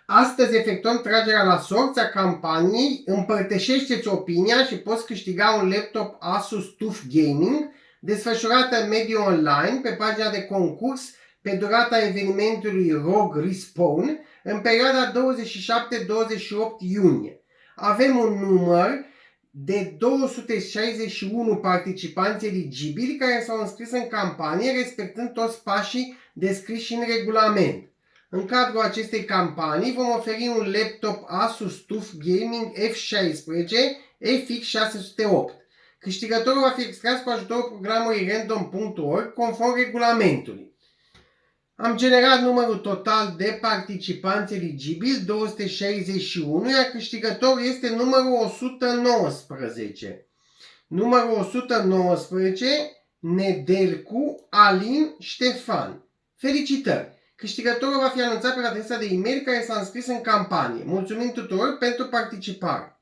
Astăzi efectuăm tragerea la sorți a campaniei, împărtășește-ți opinia și poți câștiga un laptop Asus TUF Gaming desfășurată în mediul online pe pagina de concurs pe durata evenimentului ROG Respawn în perioada 27-28 iunie. Avem un număr de 261 participanți eligibili care s-au înscris în campanie respectând toți pașii descriși în regulament. În cadrul acestei campanii vom oferi un laptop Asus TUF Gaming F16 FX 608. Câștigătorul va fi extras cu ajutorul programului random.org conform regulamentului. Am generat numărul total de participanți eligibili, 261, iar câștigătorul este numărul 119. Numărul 119, Nedelcu Alin Ștefan. Felicitări! Câștigătorul va fi anunțat pe adresa de e-mail care s-a înscris în campanie. Mulțumim tuturor pentru participare!